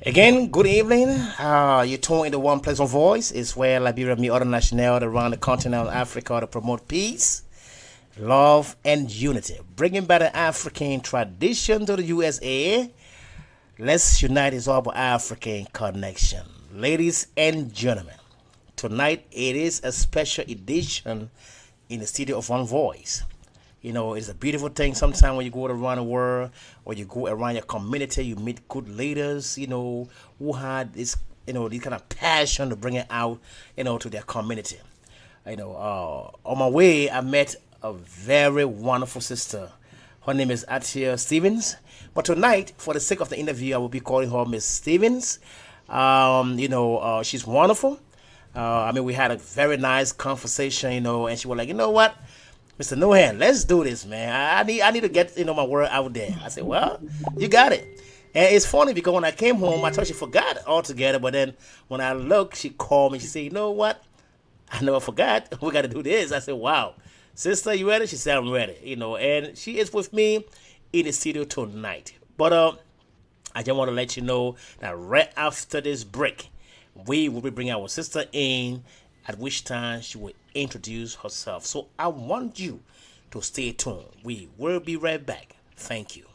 Again, good evening. You're tuned into One Place, One Voice. It's where Liberia meet other nationalities around the continent of Africa to promote peace, love, and unity. Bringing back the African tradition to the USA. Let's unite is all about African connection. Ladies and gentlemen, tonight it is a special edition in the studio of One Voice. You know, it's a beautiful thing. Sometimes when you go around the world or you go around your community, you meet good leaders, who had this, this kind of passion to bring it out, to their community. On my way, I met a very wonderful sister. Her name is Althea Stevens. But tonight, for the sake of the interview, I will be calling her Miss Stevens. She's wonderful. We had a very nice conversation, and she was like, you know what? Mr. Nohan, let's do this, man. I need to get my word out there. I said, well, you got it. And it's funny because when I came home, I thought she forgot altogether. But then when I looked, she called me. She said, you know what? I never forgot. We got to do this. I said, wow. Sister, you ready? She said, I'm ready. And she is with me in the studio tonight. But I just want to let you know that right after this break, we will be bringing our sister in, at which time she will introduce herself. So I want you to stay tuned. We will be right back. Thank you.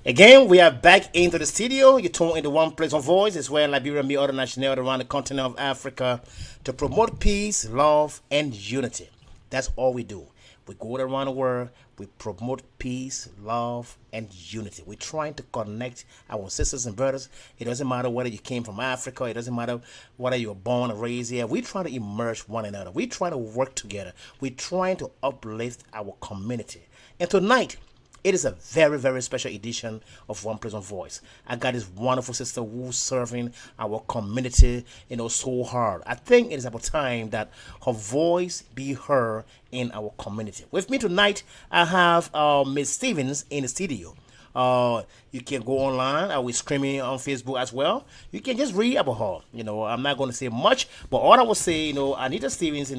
Again, we are back into the studio. You tune into One Place, One Voice. It's where Liberia meet other nationalities around the continent of Africa to promote peace, love, and unity. That's all we do. We go around the world, we promote peace, love, and unity. We're trying to connect our sisters and brothers. It doesn't matter whether you came from Africa, it doesn't matter whether you were born or raised here. We're trying to immerse one another. We're trying to work together. We're trying to uplift our community. And tonight, it is a very, very special edition of One Place One Voice. I got this wonderful sister who's serving our community, so hard. I think it is about time that her voice be heard in our community. With me tonight, I have Miss Stevens in the studio. You can go online. I will streaming on Facebook as well. You can just read about her. I'm not going to say much, but all I will say, Anita Stevens,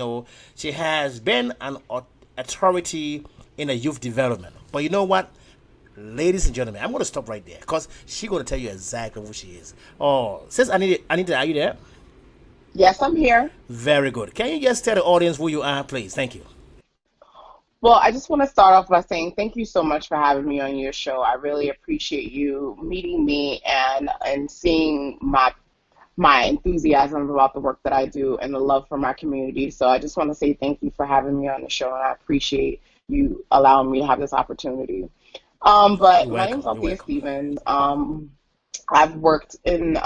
she has been an authority in a youth development. But you know what? Ladies and gentlemen, I'm going to stop right there because she's going to tell you exactly who she is. Oh, sis Anita, are you there? Yes, I'm here. Very good. Can you just tell the audience who you are, please? Thank you. Well, I just want to start off by saying thank you so much for having me on your show. I really appreciate you meeting me and seeing my enthusiasm about the work that I do and the love for my community. So I just want to say thank you for having me on the show, and I appreciate you allowing me to have this opportunity. But You're my name's welcome. You're Althea welcome. Stevens. I've worked in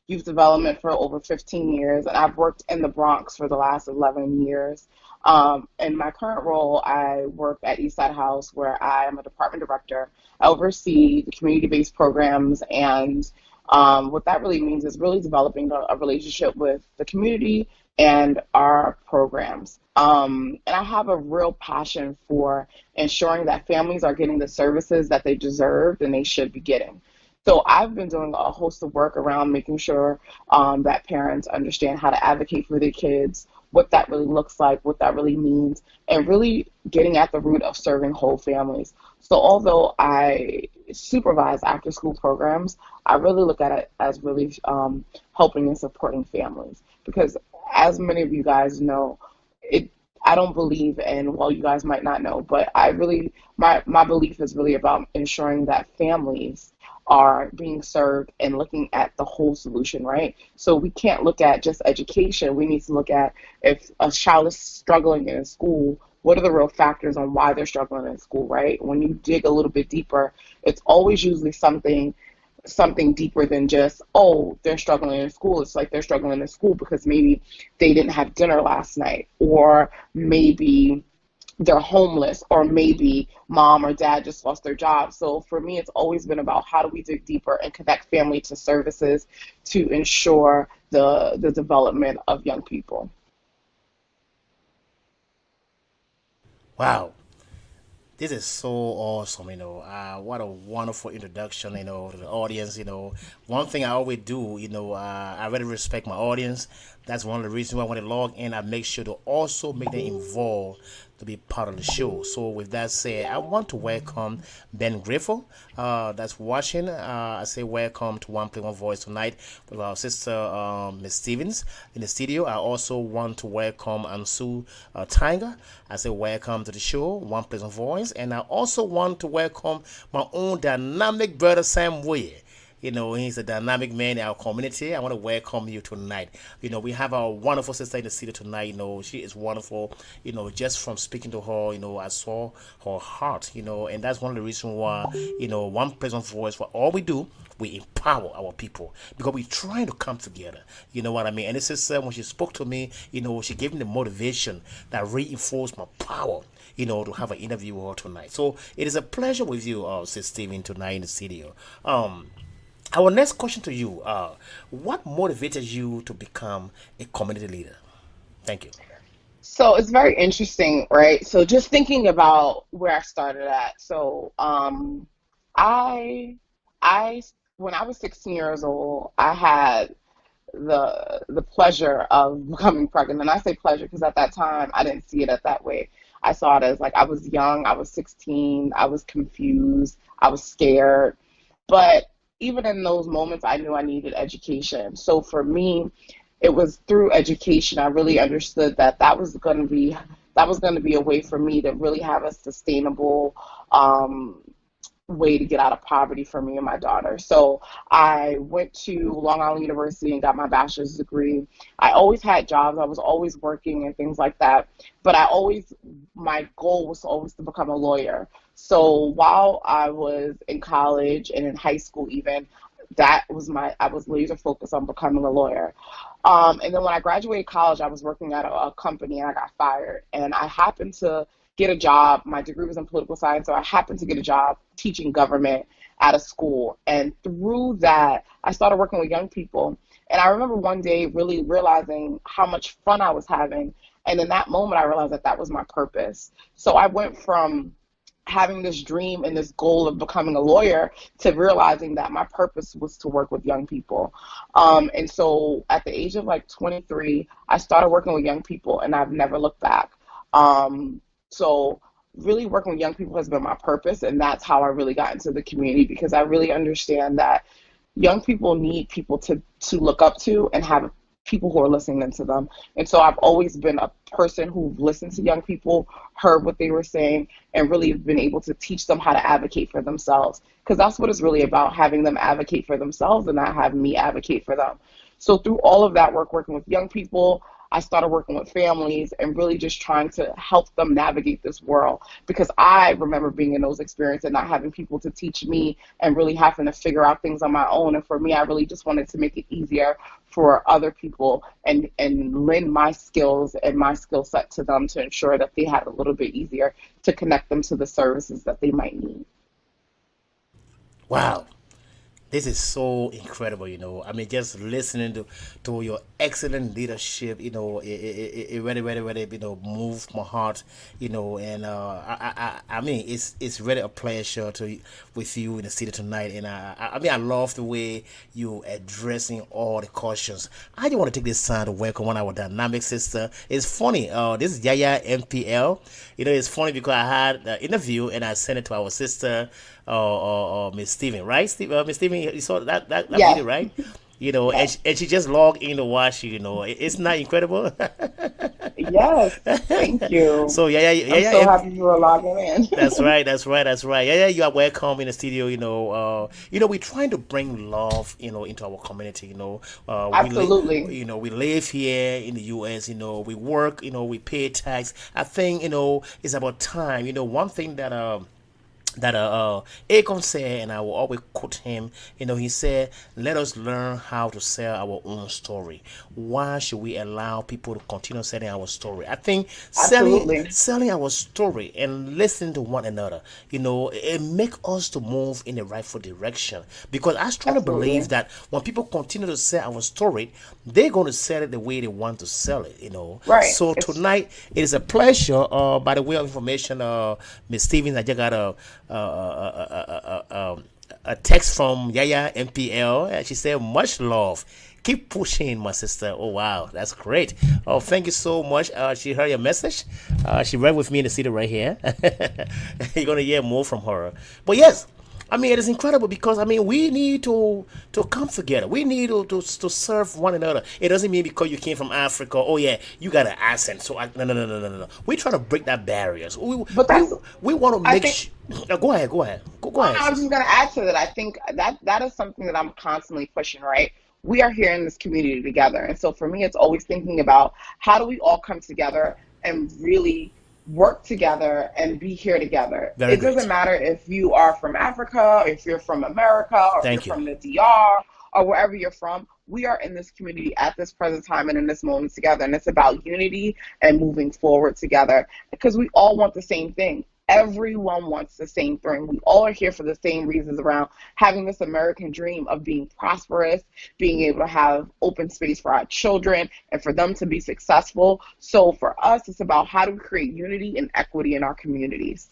youth development for over 15 years, and I've worked in the Bronx for the last 11 years. In my current role, I work at Eastside House, where I am a department director. I oversee the community-based programs, and what that really means is really developing a relationship with the community and our programs. And I have a real passion for ensuring that families are getting the services that they deserve and they should be getting. So I've been doing a host of work around making sure that parents understand how to advocate for their kids, what that really looks like, what that really means, and really getting at the root of serving whole families. So although I supervise after school programs, I really look at it as really helping and supporting families. Because as many of you guys know, it I don't believe in, well, you guys might not know, but I really, my belief is really about ensuring that families are being served and looking at the whole solution, right? So we can't look at just education. We need to look at if a child is struggling in school, what are the real factors on why they're struggling in school, right? When you dig a little bit deeper, it's always usually something deeper than just, oh, they're struggling in school. It's like they're struggling in school because maybe they didn't have dinner last night, or maybe they're homeless, or maybe mom or dad just lost their job. So for me, it's always been about how do we dig deeper and connect family to services to ensure the development of young people. Wow. This is so awesome, what a wonderful introduction, to the audience. One thing I always do, I really respect my audience. That's one of the reasons why when they log in, I make sure to also make them involved to be part of the show. So with that said, I want to welcome Ben Griffel, that's watching. I say welcome to One Play One Voice tonight with our sister Miss Stevens in the studio. I also want to welcome Ansu Tiger. I say welcome to the show, One Play One Voice, and I also want to welcome my own dynamic brother Sam Way. He's a dynamic man in our community. I want to welcome you tonight. We have our wonderful sister in the city tonight. She is wonderful. Just from speaking to her, I saw her heart, and that's one of the reasons why, One Pleasant Voice, for all we do, we empower our people because we're trying to come together. You know what I mean? And this is when she spoke to me, she gave me the motivation that reinforced my power, to have an interview with her tonight. So it is a pleasure with you, Sis Steven, tonight in the studio. Our next question to you, what motivated you to become a community leader? Thank you. So it's very interesting, right? So just thinking about where I started at. So I I when I was 16 years old, I had the pleasure of becoming pregnant. And I say pleasure because at that time I didn't see it at that way. I saw it as like I was young, I was 16, I was confused, I was scared. But even in those moments, I knew I needed education. So for me, it was through education I really understood that that was going to be a way for me to really have a sustainable um, way to get out of poverty for me and my daughter. So I went to Long Island University and got my bachelor's degree. I always had jobs. I was always working and things like that. But my goal was always to become a lawyer. So while I was in college and in high school even, I was laser focused on becoming a lawyer. And then when I graduated college, I was working at a company and I got fired. And I happened to get a job. My degree was in political science, so I happened to get a job teaching government at a school. And through that, I started working with young people. And I remember one day really realizing how much fun I was having. And in that moment, I realized that that was my purpose. So I went from having this dream and this goal of becoming a lawyer to realizing that my purpose was to work with young people. And so at the age of like 23, I started working with young people and I've never looked back. So really working with young people has been my purpose, and that's how I really got into the community because I really understand that young people need people to look up to and have people who are listening to them. And so I've always been a person who listened to young people, heard what they were saying, and really been able to teach them how to advocate for themselves. Because that's what it's really about, having them advocate for themselves and not having me advocate for them. So through all of that work, working with young people, I started working with families and really just trying to help them navigate this world because I remember being in those experiences and not having people to teach me and really having to figure out things on my own. And for me, I really just wanted to make it easier for other people and lend my skills and my skill set to them to ensure that they had it a little bit easier to connect them to the services that they might need. Wow. This is so incredible, you know. I mean, just listening to your excellent leadership, you know, it really, really, really, you know, moved my heart, you know. And I mean, it's really a pleasure to with you in the city tonight. And I mean, I love the way you addressing all the questions. I just want to take this time to welcome one of our dynamic sister. It's funny. This is Yaya MPL. You know, it's funny because I had an interview and I sent it to our sister, Miss Steven, right? Miss Steven, you saw that Yes, video, right? You know, yes, and she just logged in to watch you. You know, it's not incredible. yes. Thank you. So I'm so happy you were logging that's in. right, that's right, that's right. You are welcome in the studio. You know, we're trying to bring love, you know, into our community. You know, Absolutely. we live here in the U.S. You know, we work. You know, we pay tax. I think, you know, it's about time. You know, one thing that Akon said, and I will always quote him. You know, he said, "Let us learn how to sell our own story. Why should we allow people to continue selling our story?" I think Absolutely. selling our story and listening to one another, you know, it make us to move in the rightful direction. Because I strongly believe Absolutely. that when people continue to sell our story, they're going to sell it the way they want to sell it. You know, Right. so It's tonight it is a pleasure. By the way of information, Miss Stevens, I just got a text from Yaya MPL. And she said, "Much love. Keep pushing, my sister." Oh, wow. That's great. Oh, thank you so much. She heard your message. She read with me in the city right here. You're going to hear more from her. But yes, I mean, it is incredible because I mean we need to come together. We need to serve one another. It doesn't mean because you came from Africa. Oh yeah, you got an accent. So no, no, no, no, no, no, no. We try to break that barriers. but We that's we want to I make. think Go ahead, go ahead, go Oh, no, ahead, I was sis. just going to add to that. I think that is something that I'm constantly pushing, right? We are here in this community together. And so for me, it's always thinking about how do we all come together and really work together and be here together. Very It doesn't great. matter if you are from Africa, if you're from America, or if you're Thank you. from the DR, or wherever you're from. We are in this community at this present time and in this moment together. And it's about unity and moving forward together because we all want the same thing. Everyone wants the same thing. We all are here for the same reasons around having this American dream of being prosperous, being able to have open space for our children and for them to be successful. So for us, it's about how do we create unity and equity in our communities.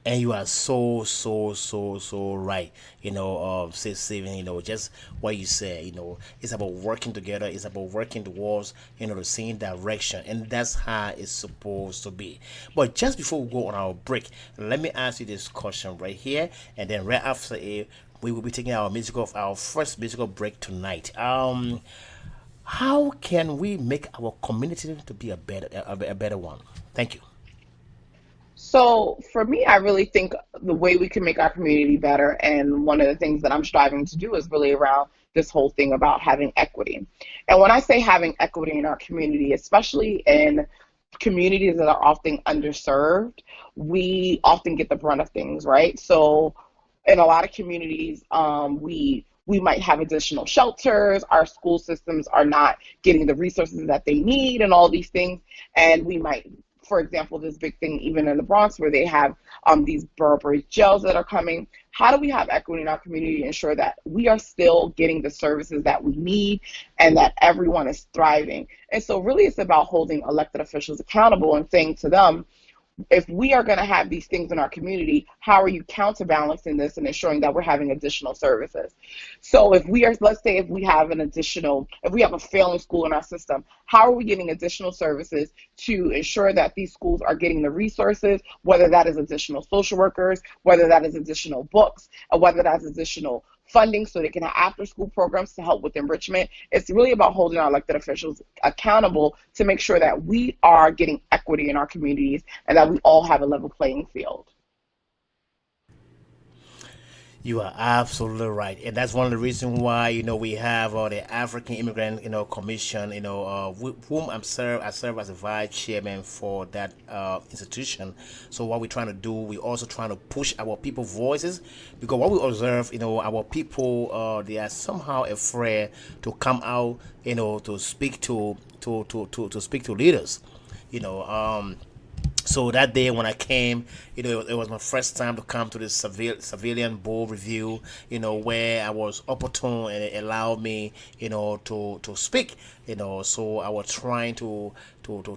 And you are so right. You know, say saving. You know, just what you said. You know, it's about working together. It's about working towards, you know, the same direction, and that's how it's supposed to be. But just before we go on our break, let me ask you this question right here, and then right after it, we will be taking our first musical break tonight. How can we make our community to be a better one? Thank you. So for me, I really think the way we can make our community better, and one of the things that I'm striving to do is really around this whole thing about having equity. And when I say having equity in our community, especially in communities that are often underserved, we often get the brunt of things, right? So in a lot of communities, we might have additional shelters. Our school systems are not getting the resources that they need, and all these things. And we might, for example, this big thing even in the Bronx where they have these Burberry jails that are coming. How do we have equity in our community to ensure that we are still getting the services that we need and that everyone is thriving? And so, really, it's about holding elected officials accountable and saying to them, if we are going to have these things in our community, how are you counterbalancing this and ensuring that we're having additional services? So if we are, let's say if we have if we have a failing school in our system, how are we getting additional services to ensure that these schools are getting the resources, whether that is additional social workers, whether that is additional books, or whether that's additional funding so they can have after school programs to help with enrichment. It's really about holding our elected officials accountable to make sure that we are getting equity in our communities and that we all have a level playing field. You are absolutely right, and that's one of the reasons why we have the African Immigrant Commission. Whom I serve as a vice chairman for that institution. So what we're trying to do, we also trying to push our people voices because what we observe, our people they are somehow afraid to come out, to speak to speak to leaders. You know, So that day when I came, it was my first time to come to this civilian board review, where I was opportune and it allowed me, to speak, So I was trying to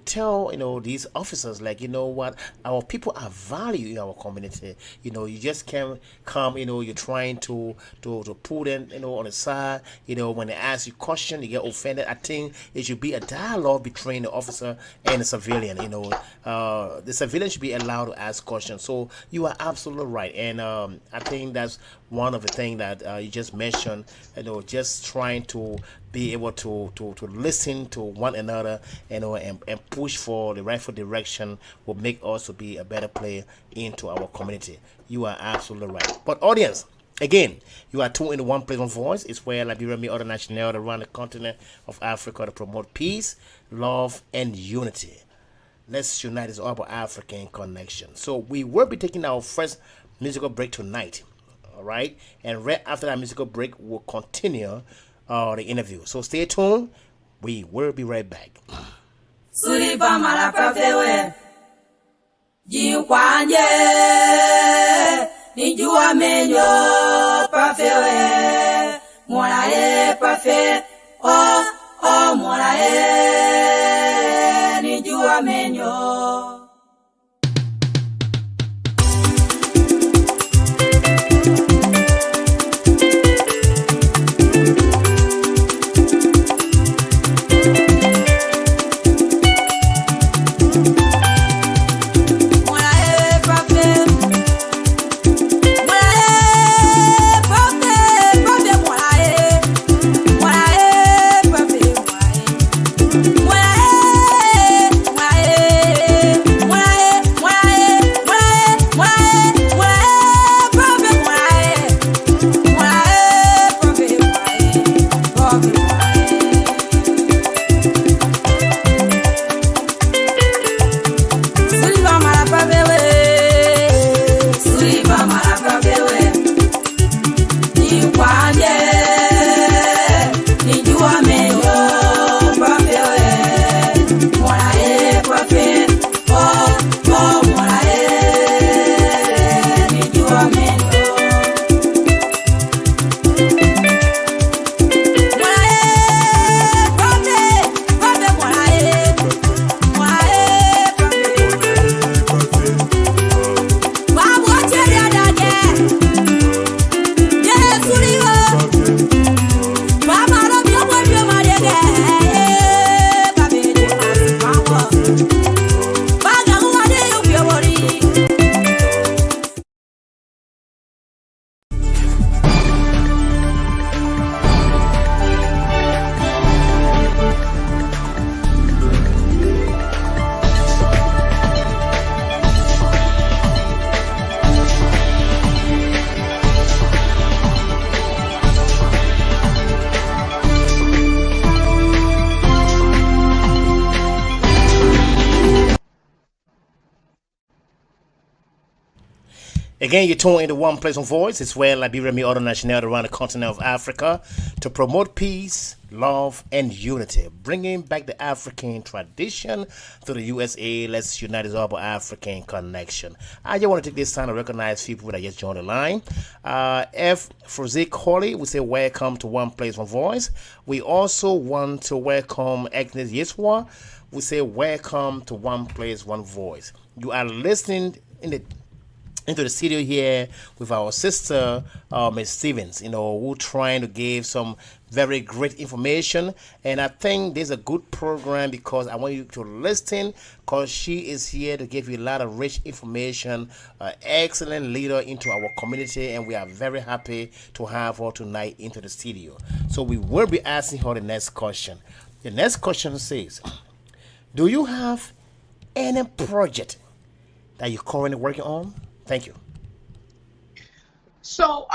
tell, these officers, like, what, our people are valued in our community. You just can't come, you're trying to put them, on the side, when they ask you question, you get offended. I think it should be a dialogue between the officer and the civilian, the civilian should be allowed to ask questions. So you are absolutely right, and I think that's one of the things that you just mentioned. Just trying to be able to listen to one another, and push for the rightful direction will make us to be a better player into our community. You are absolutely right. But audience, again, you are tuned into One Place, One Voice. It's where Liberia meet other nationalities around the continent of Africa to promote peace, love, and unity. Let's unite. It's all about African connection. So we will be taking our first musical break tonight. All right, and right after that musical break, we'll continue the interview. So stay tuned. We will be right back. Sulipa mala profewe Jinkwanje Nijua menyo profewe Mwana profe mwana Nijua menyo Again, you're tuned into One Place, One Voice. It's where Liberia meet other nationalities around the continent of Africa to promote peace, love, and unity, bringing back the African tradition to the USA. Let's unite as all about African connection. I just want to take this time to recognize people that just joined the line. F. Frozik Holly, we say welcome to One Place, One Voice. We also want to welcome Agnes Yeswa. We say welcome to One Place, One Voice. You are listening into the studio here with our sister, Ms. Stevens, who trying to give some very great information. And I think this is a good program because I want you to listen because she is here to give you a lot of rich information, excellent leader into our community, and we are very happy to have her tonight into the studio. So we will be asking her the next question. The next question says, do you have any project that you're currently working on? Thank you. So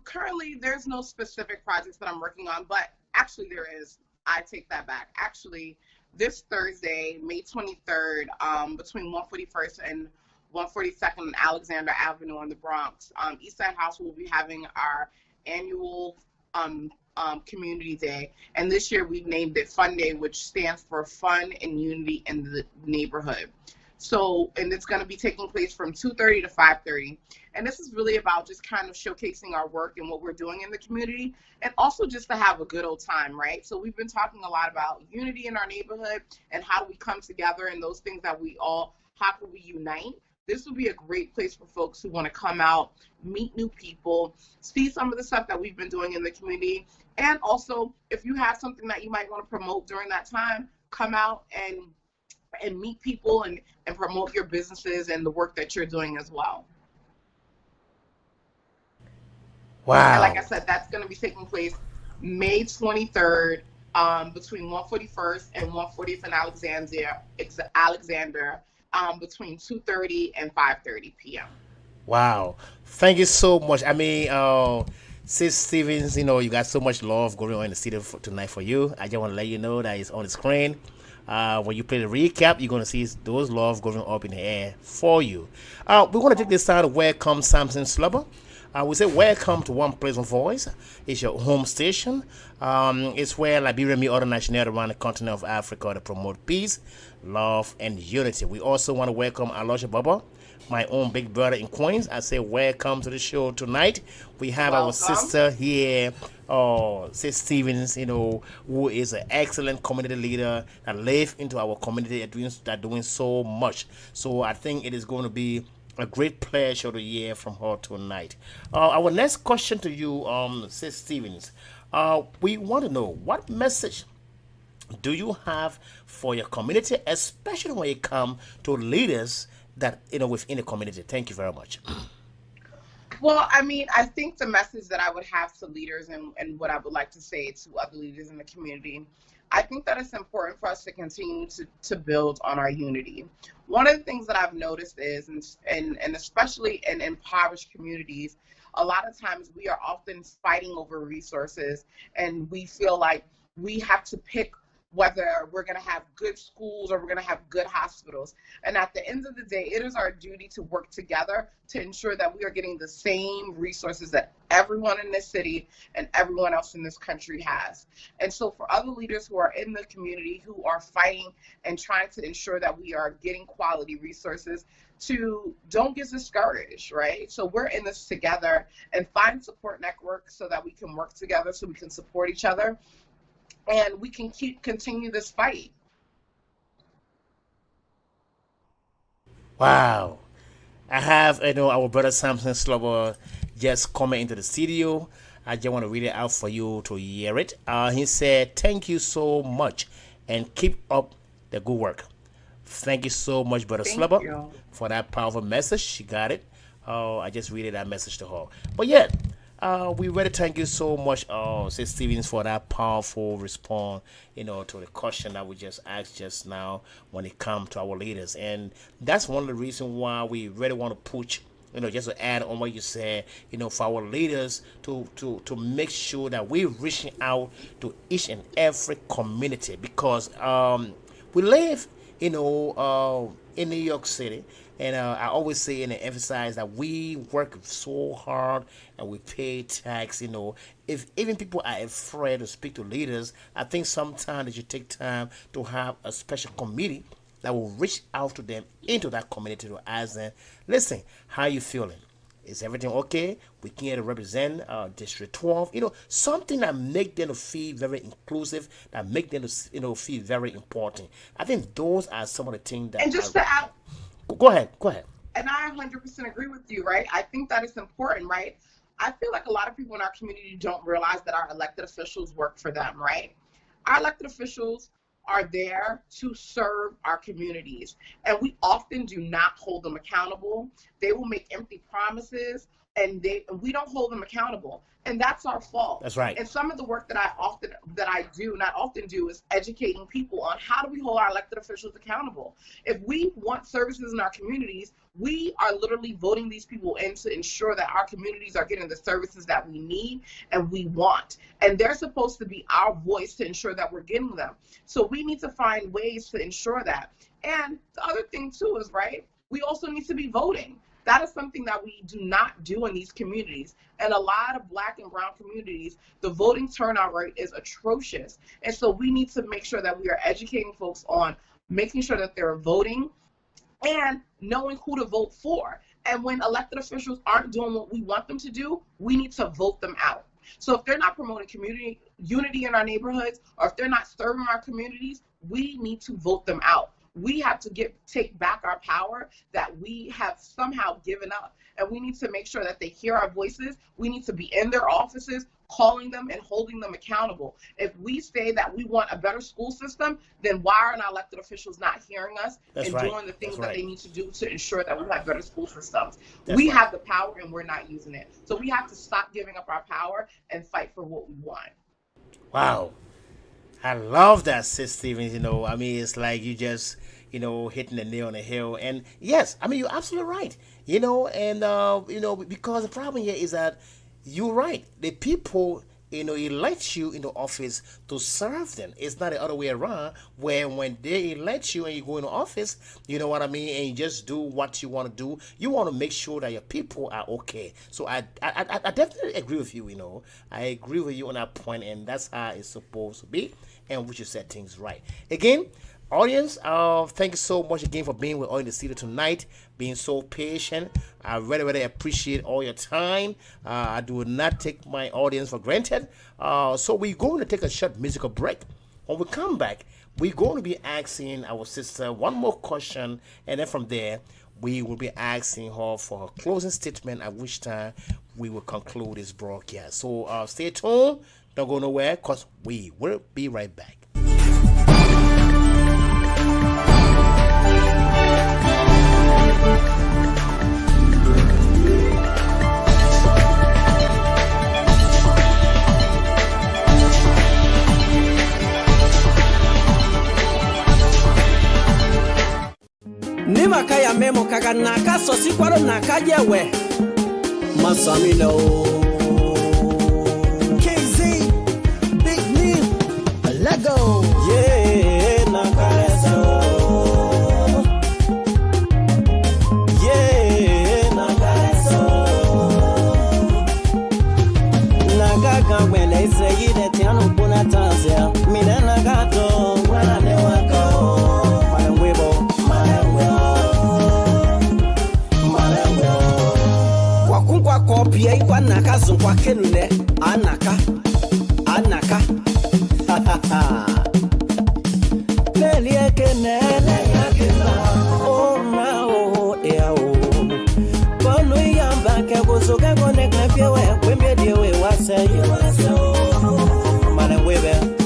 currently there's no specific projects that I'm working on, but actually there is. I take that back. Actually, this Thursday, May 23rd, between 141st and 142nd on Alexander Avenue in the Bronx, Eastside House will be having our annual community day. And this year we named it Fun Day, which stands for Fun and Unity in the Neighborhood. So, and it's going to be taking place from 2:30 to 5:30. And this is really about just kind of showcasing our work and what we're doing in the community, and also just to have a good old time, right? So we've been talking a lot about unity in our neighborhood and how do we come together and those things that how can we unite? This would be a great place for folks who want to come out, meet new people, see some of the stuff that we've been doing in the community. And also, if you have something that you might want to promote during that time, come out and meet people and promote your businesses and the work that you're doing as well. Wow. And like I said, that's going to be taking place May 23rd between 141st and 140th and Alexander between 2:30 and 5:30 p.m. Wow. Thank you so much. I mean, Sis Stevens, you got so much love going on in the studio tonight for you. I just want to let you know that it's on the screen. When you play the recap, you're going to see those love going up in the air for you. We want to take this time to welcome Samson Slubber. We say welcome to One Place One Voice. It's your home station. It's where Liberia meet other nationalities around the continent of Africa to promote peace, love, and unity. We also want to welcome Alosha Baba, my own big brother in Queens. I say welcome to the show tonight. We have our sister here, Sis Stevens, who is an excellent community leader that lives into our community that doing so much. So I think it is going to be a great pleasure to hear from her tonight. Our next question to you, Sis Stevens, we want to know what message do you have for your community, especially when it comes to leaders that within the community. Thank you very much. Well, I mean, I think the message that I would have to leaders and what I would like to say to other leaders in the community, I think that it's important for us to continue to build on our unity. One of the things that I've noticed is, and especially in impoverished communities, a lot of times we are often fighting over resources, and we feel like we have to pick whether we're going to have good schools or we're going to have good hospitals. And at the end of the day, it is our duty to work together to ensure that we are getting the same resources that everyone in this city and everyone else in this country has. And so for other leaders who are in the community who are fighting and trying to ensure that we are getting quality resources, don't get discouraged, right? So we're in this together, and find support networks so that we can work together, so we can support each other, and we can continue this fight. Wow. I have, our brother Samson Slubber just coming into the studio. I just want to read it out for you to hear it. He said, "Thank you so much and keep up the good work." Thank you so much, brother Slubber, for that powerful message. She got it. I just read that message to her. But yeah, we really thank you so much, Sis Stevens, for that powerful response, to the question that we just asked just now when it comes to our leaders. And that's one of the reasons why we really want to push, just to add on what you said, for our leaders to make sure that we're reaching out to each and every community, because we live, in New York City. And I always say and emphasize that we work so hard and we pay tax. If even people are afraid to speak to leaders, I think sometimes they should take time to have a special committee that will reach out to them into that community to ask them, listen, how you feeling? Is everything okay? We can here to represent District 12. Something that make them feel very inclusive, that make them feel very important. I think those are some of the things that. And just to add. Go ahead. And I 100% agree with you, right? I think that it's important, right? I feel like a lot of people in our community don't realize that our elected officials work for them, right? Our elected officials are there to serve our communities, and we often do not hold them accountable. They will make empty promises, and we don't hold them accountable, and that's our fault. That's right. And some of the work that I not often do is educating people on how do we hold our elected officials accountable. If we want services in our communities, we are literally voting these people in to ensure that our communities are getting the services that we need and we want. And they're supposed to be our voice to ensure that we're getting them. So we need to find ways to ensure that. And the other thing too is, right, we also need to be voting. That is something that we do not do in these communities. And a lot of Black and brown communities, the voting turnout rate is atrocious. And so we need to make sure that we are educating folks on making sure that they're voting and knowing who to vote for. And when elected officials aren't doing what we want them to do, we need to vote them out. So if they're not promoting community unity in our neighborhoods, or if they're not serving our communities, we need to vote them out. We have to take back our power that we have somehow given up. And we need to make sure that they hear our voices. We need to be in their offices, calling them and holding them accountable. If we say that we want a better school system, then why are our elected officials not hearing us doing the things that they need to do to ensure that we have better school systems? We have the power and we're not using it. So we have to stop giving up our power and fight for what we want. Wow. I love that, Sis Stevens. I mean, it's like you just, hitting the nail on the head. And yes, I mean, you're absolutely right. Because the problem here is that you're right. The people, elect you into office to serve them. It's not the other way around, where when they elect you and you go into office, you know what I mean, and you just do what you want to do. You want to make sure that your people are okay. So I definitely agree with you, I agree with you on that point, and that's how it's supposed to be, and we should set things right. Again, audience, thank you so much again for being with us in the studio tonight, being so patient. I really, really appreciate all your time. I do not take my audience for granted. So we're going to take a short musical break. When we come back, we're going to be asking our sister one more question, and then from there, we will be asking her for her closing statement, at which time we will conclude this broadcast. So stay tuned. Don't go nowhere, because we will be right back. Nima kaya memo kaka naka sosi kwaro naka jewe Masami no KZ Big Name Lego Yeah naka eso Yeah naka eso Naka kawele ise yide tiano puna tanzia Mine nagato wana ne wako Kopia ikwa naka zunkwa kenune anaka Leli ekene Oh ma oh ea oh Konu yamba ke gozoga kone klepye we Kwembye diwe wase Mane webe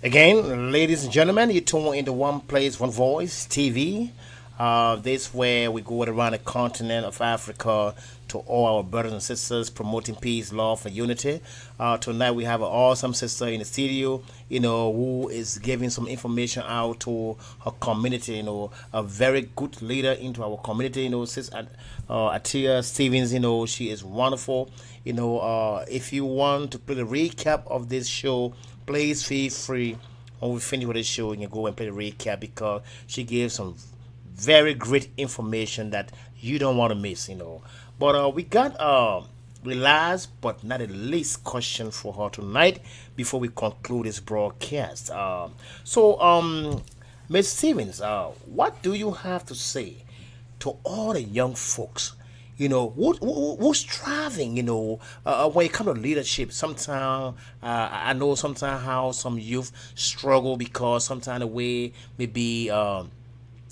Again, ladies and gentlemen, you tune into One Place, One Voice TV. This is where we go around the continent of Africa to all our brothers and sisters, promoting peace, love, and unity. Tonight we have an awesome sister in the studio, who is giving some information out to her community. A very good leader into our community. Sister Althea Stevens. She is wonderful. If you want to play the recap of this show, please feel free. When we finish with the show, you can go and play the recap, because she gave some very great information that you don't want to miss. But we got the last but not the least question for her tonight before we conclude this broadcast. So Ms. Stevens, what do you have to say to all the young folks, who's striving, when it comes to leadership. Sometimes I know sometimes how some youth struggle because sometimes the way maybe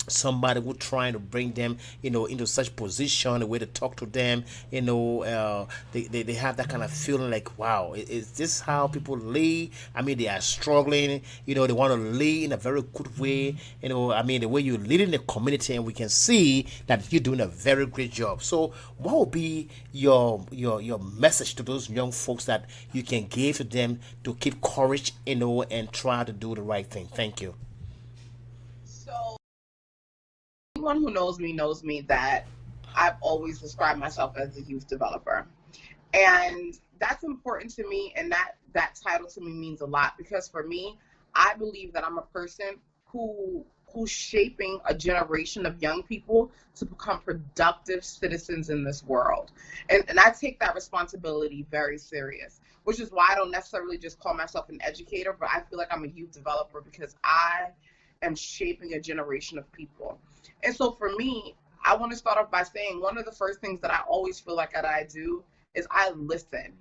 somebody who trying to bring them into such position, the way to talk to them, they have that kind of feeling like, wow, is this how people lead? I mean, they are struggling, they want to lead in a very good way, I mean, the way you lead in the community, and we can see that you're doing a very great job. So what would be your message to those young folks that you can give to them to keep courage, and try to do the right thing? Thank you. So anyone who knows me that I've always described myself as a youth developer. And that's important to me, and that title to me means a lot, because for me, I believe that I'm a person who's shaping a generation of young people to become productive citizens in this world. And I take that responsibility very serious, which is why I don't necessarily just call myself an educator, but I feel like I'm a youth developer because I am shaping a generation of people. And so for me, I want to start off by saying one of the first things that I always feel like that I do is I listen.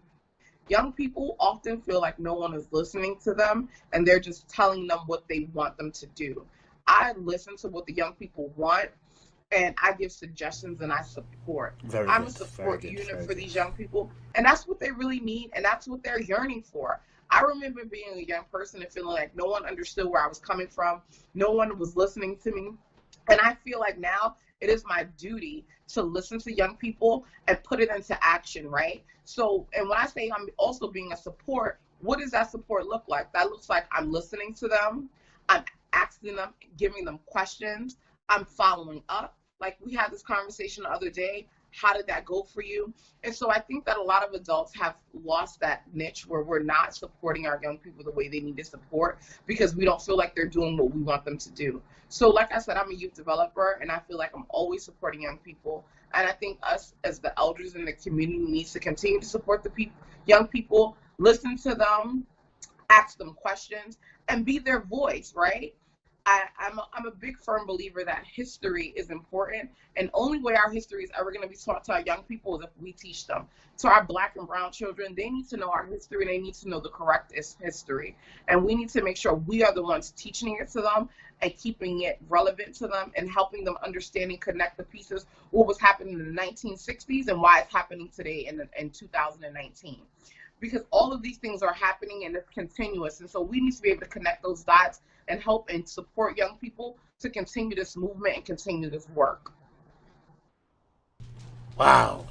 Young people often feel like no one is listening to them and they're just telling them what they want them to do. I listen to what the young people want, and I give suggestions and I support. I'm a support unit for these young people, and that's what they really need, and that's what they're yearning for. I remember being a young person and feeling like no one understood where I was coming from, no one was listening to me, and I feel like now it is my duty to listen to young people and put it into action, right? So, and when I say I'm also being a support, what does that support look like? That looks like I'm listening to them, I'm asking them, giving them questions, I'm following up. Like we had this conversation the other day, how did that go for you? And so I think that a lot of adults have lost that niche where we're not supporting our young people the way they need to support because we don't feel like they're doing what we want them to do. So like I said, I'm a youth developer, and I feel like I'm always supporting young people. And I think us as the elders in the community needs to continue to support the young people, listen to them, ask them questions, and be their voice, right? I'm a big firm believer that history is important, and only way our history is ever going to be taught to our young people is if we teach them. To our Black and brown children, they need to know our history, and they need to know the correct history. And we need to make sure we are the ones teaching it to them and keeping it relevant to them and helping them understand and connect the pieces, what was happening in the 1960s and why it's happening today in 2019. Because all of these things are happening and it's continuous. And so we need to be able to connect those dots and help and support young people to continue this movement and continue this work. Wow.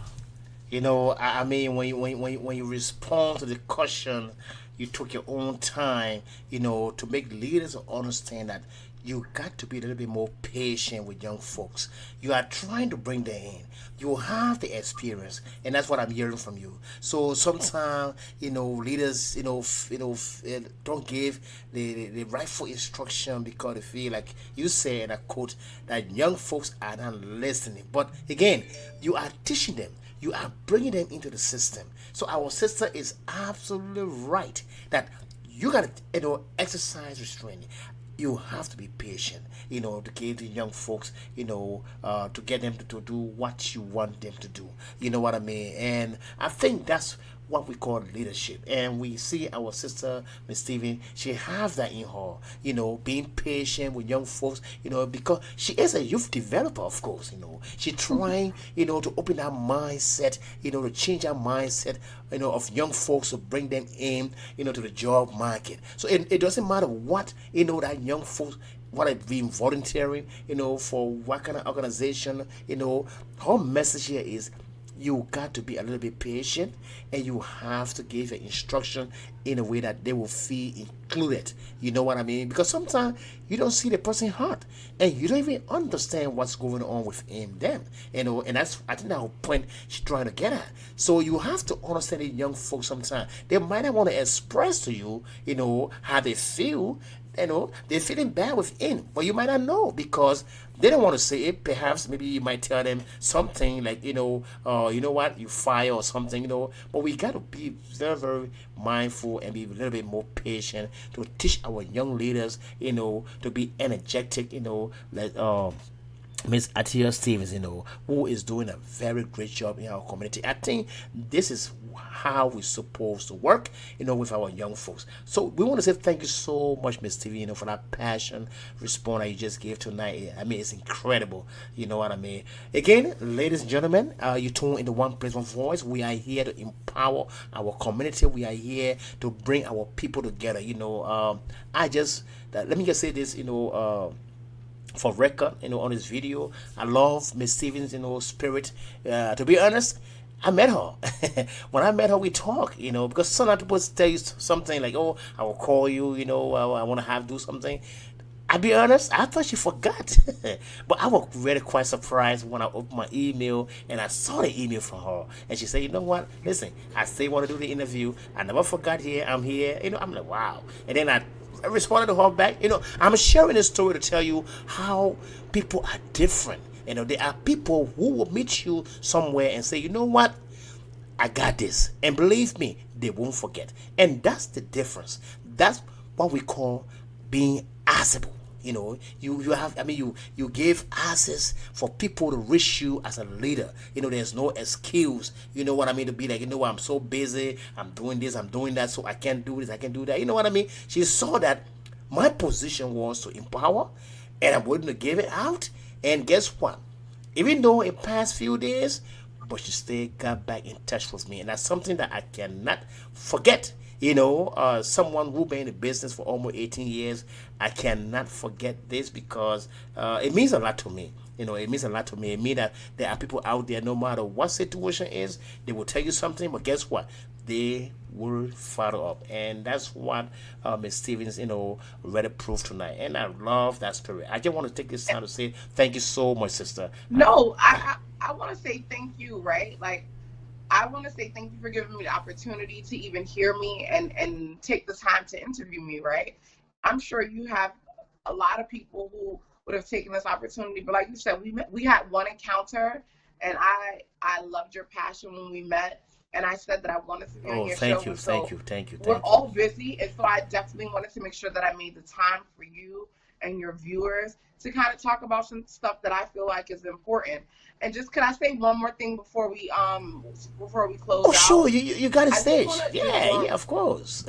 I mean, when you respond to the question, you took your own time, to make leaders understand that you got to be a little bit more patient with young folks. You are trying to bring them in. You have the experience, and that's what I'm hearing from you. So sometimes, leaders, don't give the rightful instruction because they feel like you say, and I quote, that young folks are not listening. But again, you are teaching them. You are bringing them into the system. So our sister is absolutely right that you got to, exercise restraint. You have to be patient, to give the young folks, to get them to do what you want them to do. You know what I mean? And I think that's what we call leadership. And we see our sister, Miss Steven, she has that in her, being patient with young folks, because she is a youth developer, of course, She's trying, to open that mindset, to change that mindset, of young folks, to bring them in, to the job market. So it doesn't matter what, that young folks, what I've been volunteering, for what kind of organization, her message here is, you got to be a little bit patient, and you have to give an instruction in a way that they will feel included. You know what I mean? Because sometimes you don't see the person's heart, and you don't even understand what's going on within them. And that's, I think, that point she's trying to get at. So you have to understand the young folks. Sometimes they might not want to express to you, how they feel. They're feeling bad within, but you might not know because they don't want to say it. Perhaps maybe you might tell them something like, you know what, you fire or something, but we got to be very, very mindful and be a little bit more patient to teach our young leaders, to be energetic, Miss Althea Stevens, who is doing a very great job in our community. I think this is how we're supposed to work, with our young folks. So we want to say thank you so much, Miss TV, for that passion response that you just gave tonight. I mean, it's incredible. You know what I mean? Again, ladies and gentlemen, you tune in the One Place One Voice. We are here to empower our community. We are here to bring our people together. Let me just say this, for record, on this video. I love Miss Stevens, spirit. To be honest, I met her. When I met her, we talk, because some people tell you something like, oh, I will call you, I want to do something. I'll be honest, I thought she forgot. But I was really quite surprised when I opened my email and I saw the email from her. And she said, you know what? Listen, I still want to do the interview. I never forgot here. I'm here. I'm like, wow. And then I responded to her back. I'm sharing this story to tell you how people are different. There are people who will meet you somewhere and say, you know what? I got this. And believe me, they won't forget. And that's the difference. That's what we call being accessible. You give access for people to reach you as a leader. There's no excuse. You know what I mean? To be like, I'm so busy. I'm doing this. I'm doing that. So I can't do this. I can't do that. You know what I mean? She saw that my position was to empower, and I'm willing to give it out. And guess what? Even though it passed few days, but she still got back in touch with me, and that's something that I cannot forget. Someone who been in the business for almost 18 years, I cannot forget this because it means a lot to me. It means a lot to me. It means that there are people out there, no matter what situation is, they will tell you something, but guess what? They will follow up. And that's what Ms. Stevens, really proved tonight. And I love that spirit. I just want to take this time to say thank you so much, sister. No, I want to say thank you, right? Like, I want to say thank you for giving me the opportunity to even hear me and take the time to interview me, right? I'm sure you have a lot of people who would have taken this opportunity, but like you said, we had one encounter, and I loved your passion when we met, and I said that I wanted to be on your show. Thank you. We're all busy, and so I definitely wanted to make sure that I made the time for you and your viewers to kind of talk about some stuff that I feel like is important. And just can I say one more thing before we close out? Sure, you got a stage. Yeah, of course.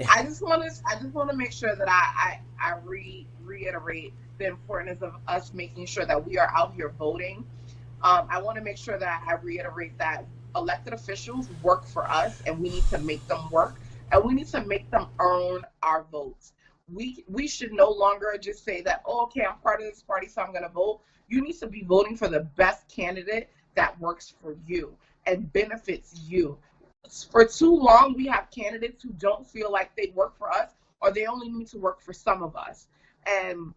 I just want to make sure that I reiterate the importance of us making sure that we are out here voting. I want to make sure that I reiterate that elected officials work for us, and we need to make them work, and we need to make them earn our votes. We should no longer just say that, oh, okay, I'm part of this party, so I'm going to vote. You need to be voting for the best candidate that works for you and benefits you. For too long, we have candidates who don't feel like they work for us, or they only need to work for some of us. And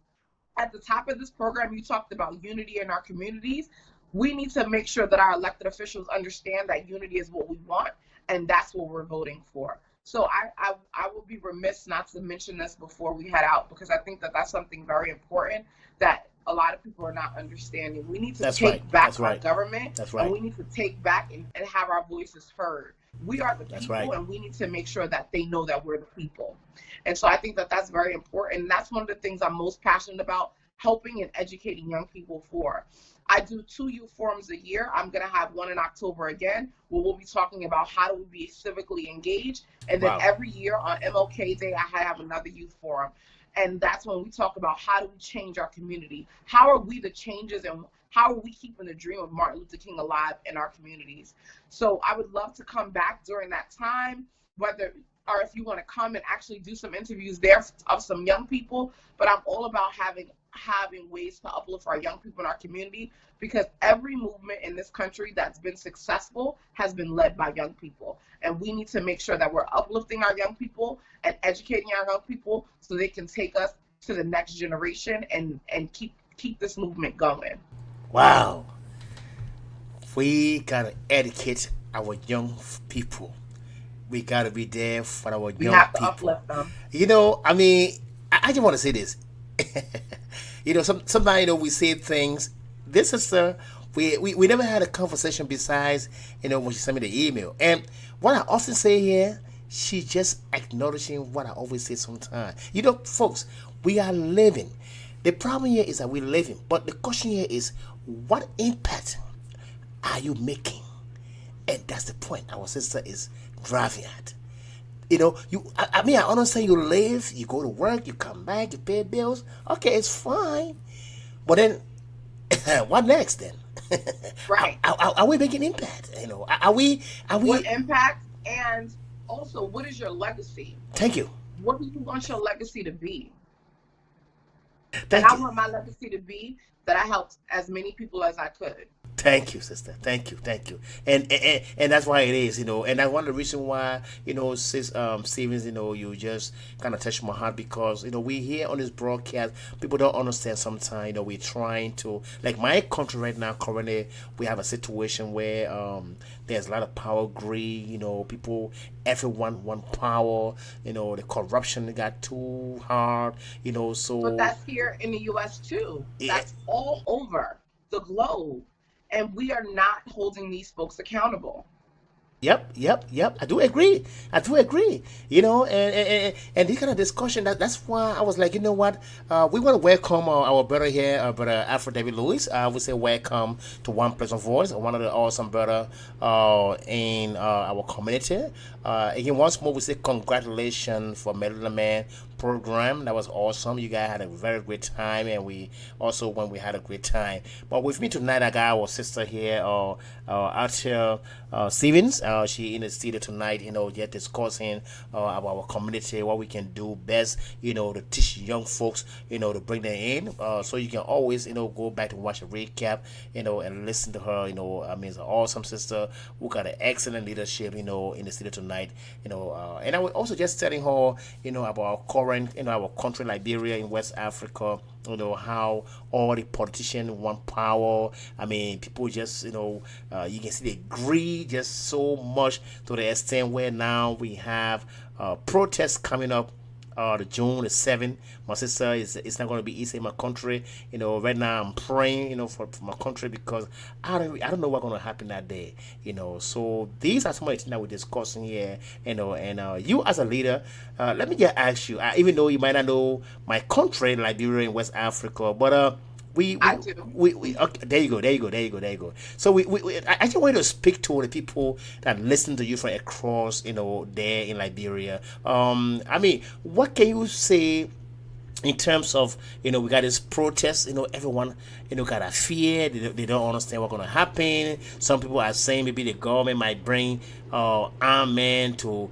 at the top of this program, you talked about unity in our communities. We need to make sure that our elected officials understand that unity is what we want, and that's what we're voting for. So I will be remiss not to mention this before we head out, because I think that that's something very important that a lot of people are not understanding. We need to take back our government. That's right. And we need to take back and have our voices heard. We are the people, and we need to make sure that they know that we're the people. And so I think that that's very important. And that's one of the things I'm most passionate about, helping and educating young people for. I do 2 youth forums a year. I'm going to have one in October again, where we'll be talking about how do we be civically engaged. And then every year on MLK Day, I have another youth forum. And that's when we talk about how do we change our community? How are we the changes, and how are we keeping the dream of Martin Luther King alive in our communities? So I would love to come back during that time, whether or if you want to come and actually do some interviews there of some young people. But I'm all about having ways to uplift our young people in our community, because every movement in this country that's been successful has been led by young people. And we need to make sure that we're uplifting our young people and educating our young people so they can take us to the next generation and keep this movement going. Wow. We got to educate our young people. We got to be there for our young people. We have to uplift them. I just want to say this. Sometimes we say things. This sister, we never had a conversation besides when she sent me the email. And what I often say here, she just acknowledging what I always say sometimes. Folks, we are living. The problem here is that we're living, but the question here is, what impact are you making? And that's the point our sister is driving at. You know, I mean, I understand you live, you go to work, you come back, you pay bills. Okay, it's fine. But then, what next then? Right. Are we making impact? You know, are we? What impact, and also what is your legacy? Thank you. What do you want your legacy to be? Thank I you. want my legacy to be that I helped as many people as I could. Thank you, sister. Thank you, and that's why it is, you know, and that's one of the reasons why, you know, sis Stevens, you know, you just kind of touch my heart, because you know we here on this broadcast, people don't understand sometimes. You know, we're trying to, like my country right now. Currently, we have a situation where there's a lot of power greed. You know, everyone want power. You know, the corruption got too hard. You know, so But that's here in the U.S. too. That's all over the globe. And we are not holding these folks accountable. Yep. I do agree. You know, and this kind of discussion, that's why I was like, you know what, we want to welcome our brother here, brother Alfred David Lewis. I would say welcome to One Place of Voice, one of the awesome brother in our community. Again, once more, we say congratulations for Melody Man program. That was awesome. You guys had a very great time, and we also when we had a great time. But with me tonight, I got our sister here, Althea Stevens. She in the studio tonight, you know, just discussing about our community, what we can do best, you know, to teach young folks, you know, to bring them in. So you can always, you know, go back to watch a recap, you know, and listen to her. You know, I mean, it's an awesome sister who got an excellent leadership, you know, in the studio tonight. You know, and I was also just telling her, you know, about our current, you know, our country, Liberia in West Africa. You know how all the politicians want power. I mean, people just, you know, you can see the greed just so much to the extent where now we have protests coming up. The June the 7th. My sister it's not going to be easy in my country. You know, right now I'm praying, you know, for my country, because I don't know what's going to happen that day. You know, so these are some of the things that we're discussing here. You know, and you as a leader, let me just ask you. Even though you might not know my country, Liberia in West Africa, but I do. Okay, there you go. So I just want to speak to the people that listen to you from across, you know, there in Liberia. I mean, what can you say in terms of, you know, we got this protest, you know, everyone, you know, got a fear, they don't understand what's going to happen. Some people are saying maybe the government might bring armed men to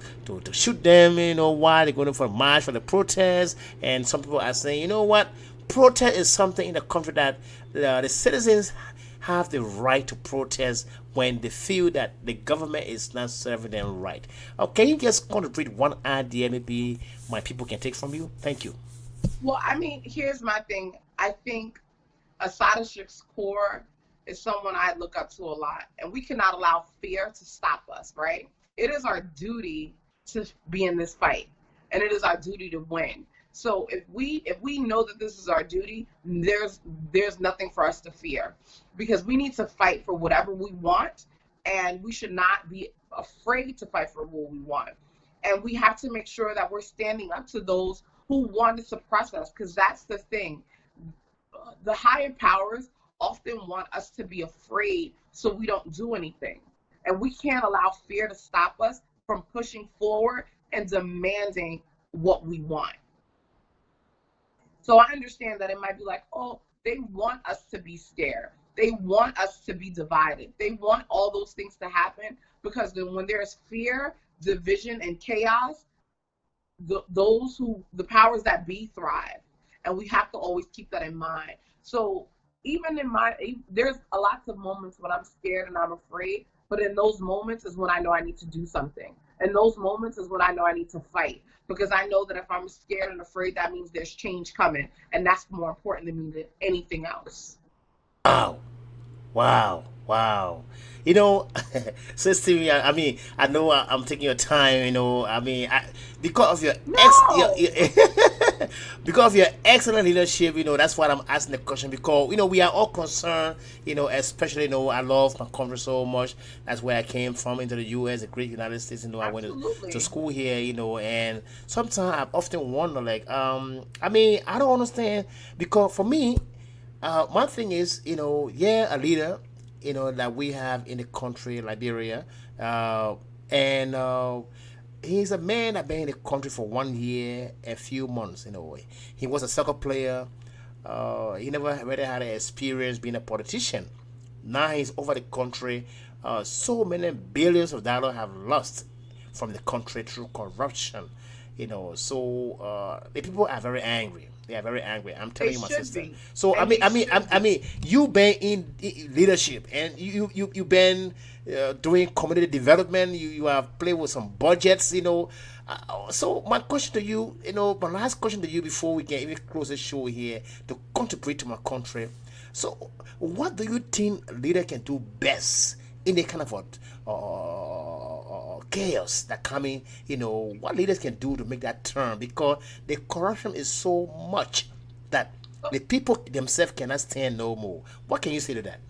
shoot them, you know, while they're going for a march for the protest. And some people are saying, you know what, protest is something in the country that the citizens have the right to protest when they feel that the government is not serving them right. Can you just contribute one idea maybe my people can take from you? Thank you. Well, I mean, here's my thing. I think Asada Shakur is someone I look up to a lot, and we cannot allow fear to stop us, right? It is our duty to be in this fight, and it is our duty to win. So if we know that this is our duty, there's nothing for us to fear, because we need to fight for whatever we want, and we should not be afraid to fight for what we want. And we have to make sure that we're standing up to those who want to suppress us, because that's the thing. The higher powers often want us to be afraid so we don't do anything. And we can't allow fear to stop us from pushing forward and demanding what we want. So I understand that it might be like, oh, they want us to be scared. They want us to be divided. They want all those things to happen, because then when there's fear, division, and chaos, the powers that be thrive. And we have to always keep that in mind. So even there's a lots of moments when I'm scared and I'm afraid, but in those moments is when I know I need to do something. And those moments is when I know I need to fight, because I know that if I'm scared and afraid, that means there's change coming. And that's more important to me than anything else. Wow. You know, Sister, I mean, I know I'm taking your time, you know, I mean, because of your because of your excellent leadership, that's why I'm asking the question. Because we are all concerned, especially I love my country so much. That's where I came from, into the U.S., the great United States. I went to school here, and sometimes I often wonder, like, I don't understand, because for me, one thing is, a leader, that we have in the country, Liberia, and he's a man that been in the country for 1 year, a few months, He was a soccer player. He never really had an experience being a politician. Now he's over the country. So many billions of dollars have lost from the country through corruption. So the people are very angry. They are very angry. I'm telling you, my sister. So you been in leadership, and you been doing community development. You have played with some budgets. So my question to you, my last question to you before we can even close the show here, to contribute to my country. So what do you think a leader can do best in the kind of chaos that coming? What leaders can do to make that turn, because the corruption is so much that the people themselves cannot stand no more. What can you say to that?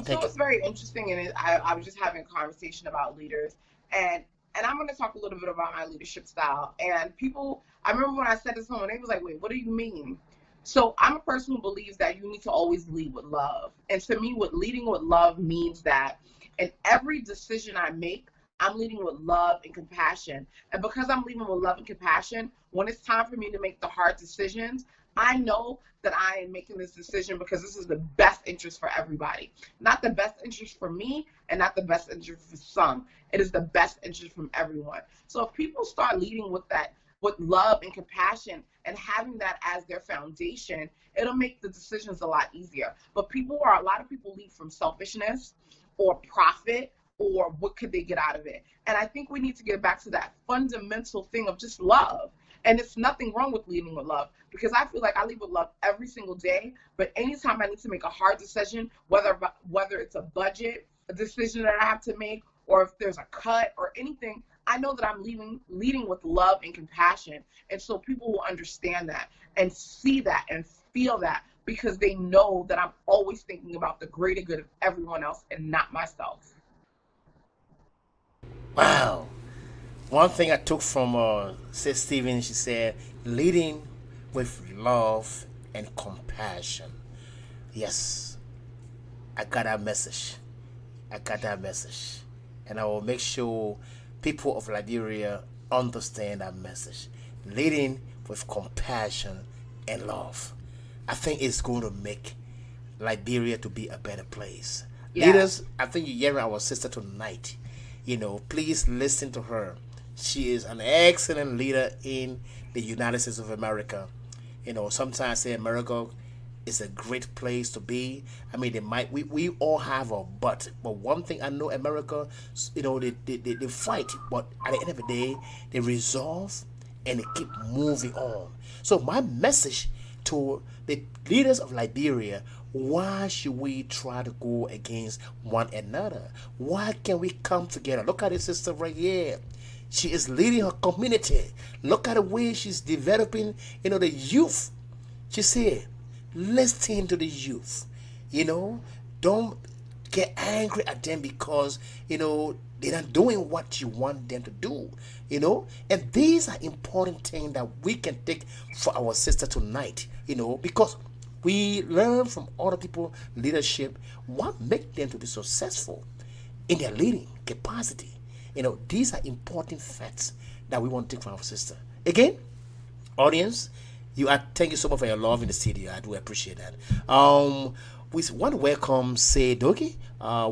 It's very interesting, and I was just having a conversation about leaders, and I'm going to talk a little bit about my leadership style. And people, I remember when I said to someone, they was like, "Wait, what do you mean?" So I'm a person who believes that you need to always lead with love, and to me, what leading with love means that in every decision I make, I'm leading with love and compassion. And because I'm leading with love and compassion, when it's time for me to make the hard decisions, I know that I am making this decision because this is the best interest for everybody. Not the best interest for me, and not the best interest for some. It is the best interest from everyone. So if people start leading with that, with love and compassion, and having that as their foundation, it'll make the decisions a lot easier. But a lot of people lead from selfishness or profit, or what could they get out of it? And I think we need to get back to that fundamental thing of just love. And it's nothing wrong with leading with love, because I feel like I lead with love every single day. But anytime I need to make a hard decision, whether it's a budget, a decision that I have to make, or if there's a cut or anything, I know that I'm leading with love and compassion. And so people will understand that and see that and feel that, because they know that I'm always thinking about the greater good of everyone else and not myself. Wow. One thing I took from Sis Stephen, she said, leading with love and compassion. Yes, I got that message. And I will make sure people of Liberia understand that message. Leading with compassion and love. I think it's going to make Liberia to be a better place. Yeah. Leaders, I think you're hearing our sister tonight. Please listen to her. She is an excellent leader in the United States of America. Sometimes I say America is a great place to be. We all have a but one thing I know, America, they fight, but at the end of the day, they resolve and they keep moving on. So my message to the leaders of Liberia: why should we try to go against one another? Why can't we come together? Look at this sister right here. She is leading her community. Look at the way she's developing, the youth. She said, listen to the youth. Don't get angry at them because, they're not doing what you want them to do. And these are important things that we can take for our sister tonight, because we learn from other people's leadership what makes them to be successful in their leading capacity. These are important facts that we want to take from our sister. Again, audience, thank you so much for your love in the studio. I do appreciate that. We want to welcome Say Dogi.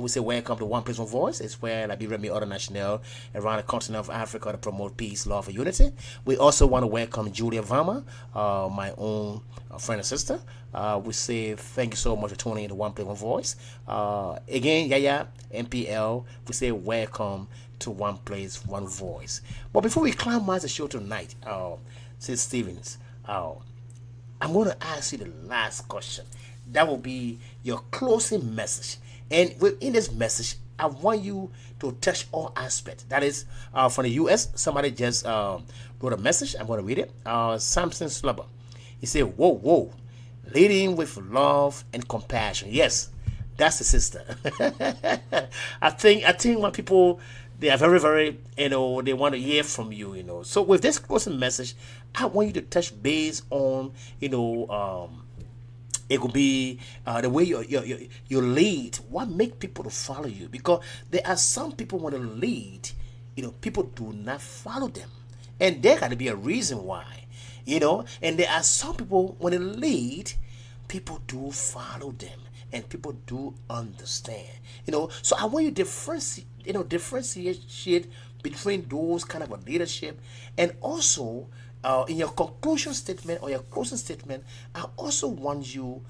We say welcome to One Place, One Voice. It's where Liberia meet other national around the continent of Africa to promote peace, love, and unity. We also want to welcome Julia Vama, my own friend and sister. We say thank you so much for tuning in to One Place, One Voice. Again, Yaya, MPL, we say welcome to One Place, One Voice. But before we climax the show tonight, Sis Stevens, I'm going to ask you the last question. That will be your closing message. And within this message, I want you to touch all aspects. That is, from the U.S., somebody just wrote a message. I'm going to read it. Samson Slubber. He said, whoa, whoa, leading with love and compassion. Yes, that's the sister. I think when people, they are very, very, they want to hear from you, So with this closing message, I want you to touch base on, it could be the way you lead. What make people to follow you? Because there are some people want to lead, people do not follow them, and there got to be a reason why, And there are some people when they lead, people do follow them, and people do understand, So I want you to differentiate between those kind of a leadership, and also in your conclusion statement or your closing statement, I also want you,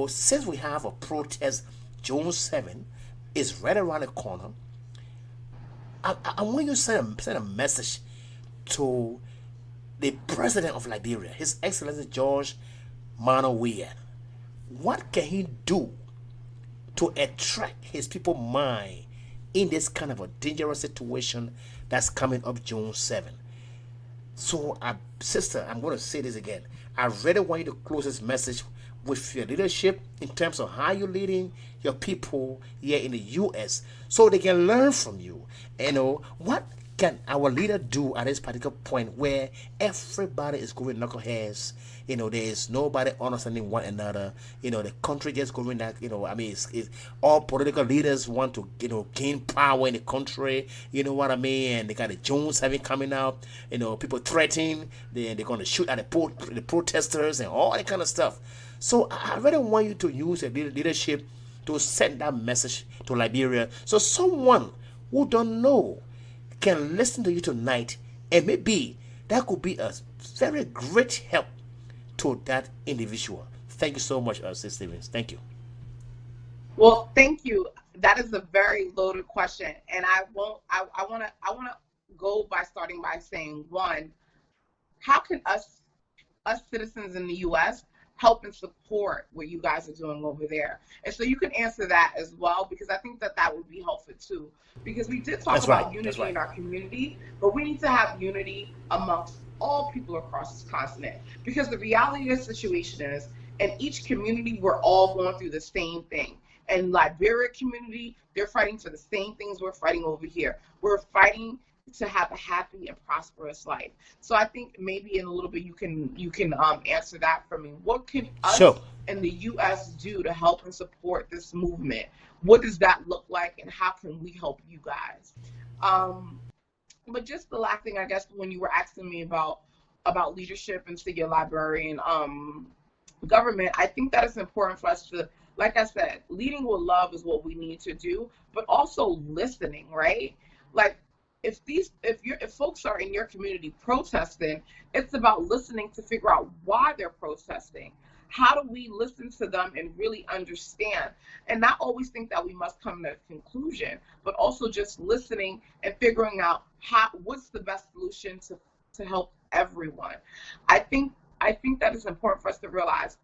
since we have a protest, June 7 is right around the corner. I want you to send a message to the president of Liberia, His Excellency George Manawiya. What can he do to attract his people's mind in this kind of a dangerous situation that's coming up June 7? So, sister, I'm going to say this again. I really want you to close this message with your leadership in terms of how you're leading your people here in the U.S. so they can learn from you. What can our leader do at this particular point where everybody is going knuckleheads? There is nobody understanding one another. The country just going that, it's all political leaders want to, gain power in the country. You know what I mean? And they got the Jones having coming out. People threatening, they're going to shoot at the protesters and all that kind of stuff. So I really want you to use your leadership to send that message to Liberia. So someone who don't know can listen to you tonight, and maybe that could be a very great help to that individual. Thank you so much, Sister Stevens. Thank you. Well, thank you. That is a very loaded question, and I want to go by starting by saying, one, how can us citizens in the U.S. help and support what you guys are doing over there? And so you can answer that as well, because I think that would be helpful too. Because we did talk about unity in our community, but we need to have unity amongst all people across this continent. Because the reality of the situation is, in each community, we're all going through the same thing. And Liberia community, they're fighting for the same things we're fighting over here. We're fighting to have a happy and prosperous life. So I think maybe in a little bit you can answer that for me. What can us in the U.S. do to help and support this movement? What does that look like, and how can we help you guys? But just the last thing, I guess, when you were asking me about leadership and city librarian government, I think that it's important for us to, like I said, leading with love is what we need to do, but also listening, right? Like, if folks are in your community protesting, it's about listening to figure out why they're protesting. How do we listen to them and really understand, and not always think that we must come to a conclusion, but also just listening and figuring out what's the best solution to help everyone. I think that it's important for us to realize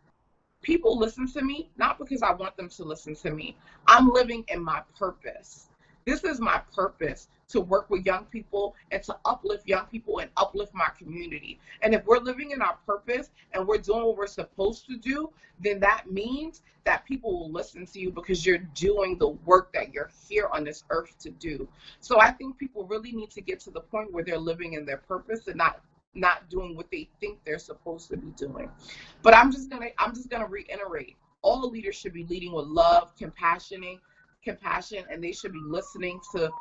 people listen to me not because I want them to listen to me. I'm living in my purpose. This is my purpose, to work with young people and to uplift young people and uplift my community. And if we're living in our purpose and we're doing what we're supposed to do, then that means that people will listen to you because you're doing the work that you're here on this earth to do. So I think people really need to get to the point where they're living in their purpose and not doing what they think they're supposed to be doing. But I'm just gonna reiterate, all leaders should be leading with love, compassion, and they should be listening to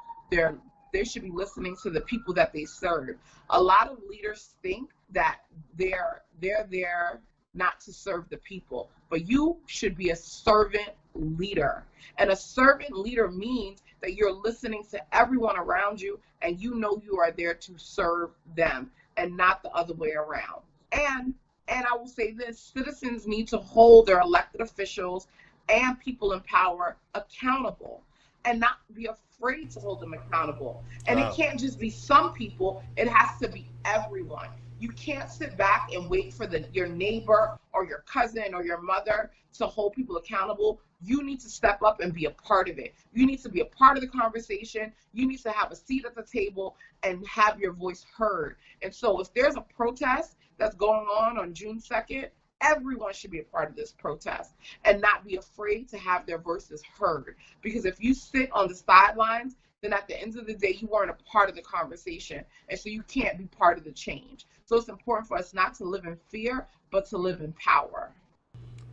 the people that they serve. A lot of leaders think that they're there not to serve the people, but you should be a servant leader. And a servant leader means that you're listening to everyone around you, and you know you are there to serve them and not the other way around. And I will say this, citizens need to hold their elected officials and people in power accountable, and not be afraid to hold them accountable. And It can't just be some people, it has to be everyone. You can't sit back and wait for your neighbor or your cousin or your mother to hold people accountable. You need to step up and be a part of it. You need to be a part of the conversation. You need to have a seat at the table and have your voice heard. And so if there's a protest that's going on June 2nd, everyone should be a part of this protest and not be afraid to have their voices heard. Because if you sit on the sidelines, then at the end of the day, you weren't a part of the conversation. And so you can't be part of the change. So it's important for us not to live in fear, but to live in power.